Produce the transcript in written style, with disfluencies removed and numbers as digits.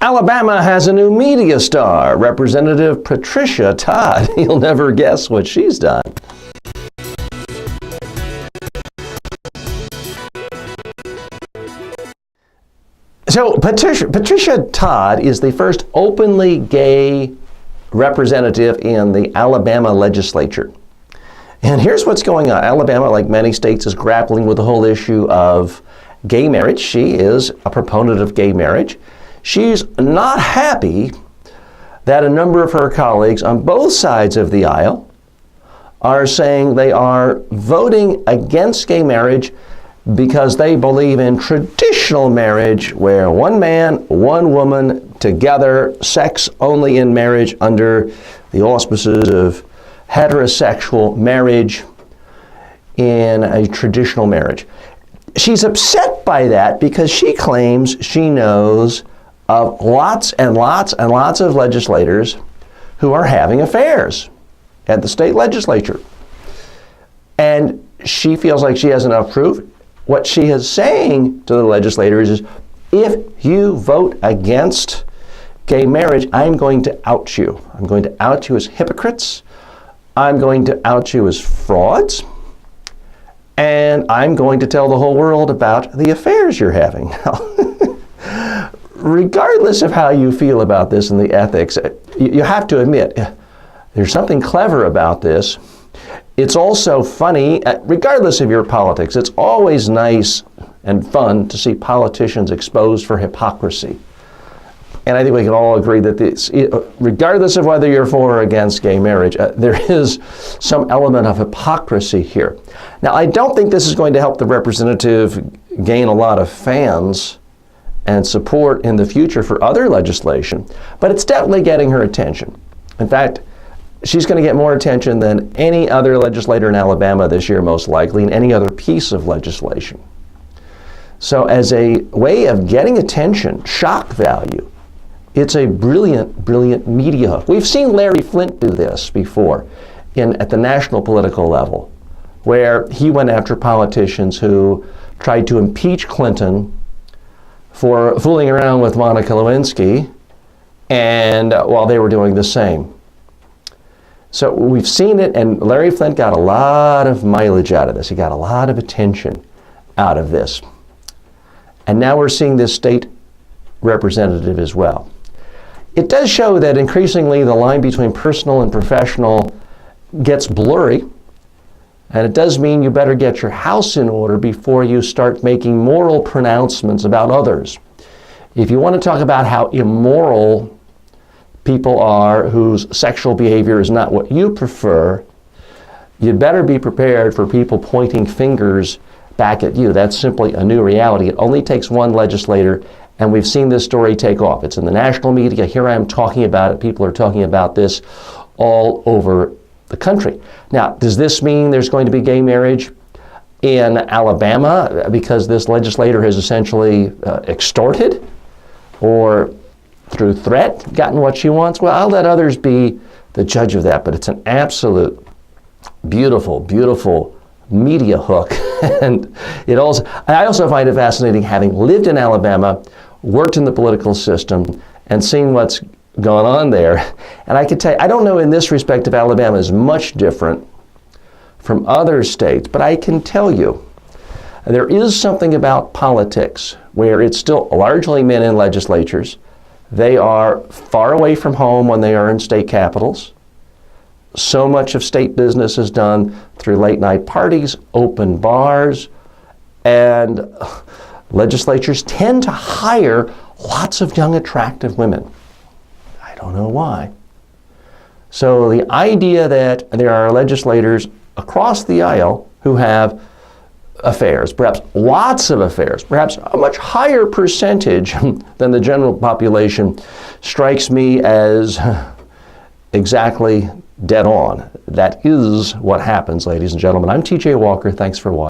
Alabama has a new media star, Representative Patricia Todd. You'll never guess what she's done. So Patricia Todd is the first openly gay representative in the Alabama legislature. And here's what's going on. Alabama, like many states, is grappling with the whole issue of gay marriage. She is a proponent of gay marriage. She's not happy that a number of her colleagues on both sides of the aisle are saying they are voting against gay marriage because they believe in traditional marriage, where one man, one woman, together, sex only in marriage under the auspices of heterosexual marriage in a traditional marriage. She's upset by that because she claims she knows of lots and lots and lots of legislators who are having affairs at the state legislature. And she feels like she has enough proof. What she is saying to the legislators is, if you vote against gay marriage, I'm going to out you. I'm going to out you as hypocrites. I'm going to out you as frauds. And I'm going to tell the whole world about the affairs you're having. Now, regardless of how you feel about this and the ethics, you have to admit, there's something clever about this. It's also funny, regardless of your politics. It's always nice and fun to see politicians exposed for hypocrisy. And I think we can all agree that this, regardless of whether you're for or against gay marriage, there is some element of hypocrisy here. Now, I don't think this is going to help the representative gain a lot of fans and support in the future for other legislation, but it's definitely getting her attention. In fact, she's going to get more attention than any other legislator in Alabama this year, most likely, and any other piece of legislation. So as a way of getting attention, shock value, it's a brilliant, brilliant media hook. We've seen Larry Flynt do this before at the national political level, where he went after politicians who tried to impeach Clinton for fooling around with Monica Lewinsky, and while they were doing the same. So we've seen it, and Larry Flynt got a lot of mileage out of this. He got a lot of attention out of this. And now we're seeing this state representative as well. It does show that increasingly the line between personal and professional gets blurry, and it does mean you better get your house in order before you start making moral pronouncements about others. If you want to talk about how immoral people are whose sexual behavior is not what you prefer, you'd better be prepared for people pointing fingers back at you. That's simply a new reality. It only takes one legislator, and we've seen this story take off. It's in the national media. Here I am talking about it. People are talking about this all over the country. Now, does this mean there's going to be gay marriage in Alabama because this legislator has essentially extorted or through threat gotten what she wants? Well, I'll let others be the judge of that, but it's an absolute beautiful, beautiful media hook. And I also find it fascinating, having lived in Alabama, worked in the political system, and seen what's going on there. And I can tell you, I don't know in this respect if Alabama is much different from other states, but I can tell you there is something about politics where it's still largely men in legislatures. They are far away from home when they are in state capitals. So much of state business is done through late night parties, open bars, and legislatures tend to hire lots of young, attractive women. I don't know why. So the idea that there are legislators across the aisle who have affairs, perhaps lots of affairs, perhaps a much higher percentage than the general population, strikes me as exactly dead on. That is what happens, ladies and gentlemen. I'm TJ Walker. Thanks for watching.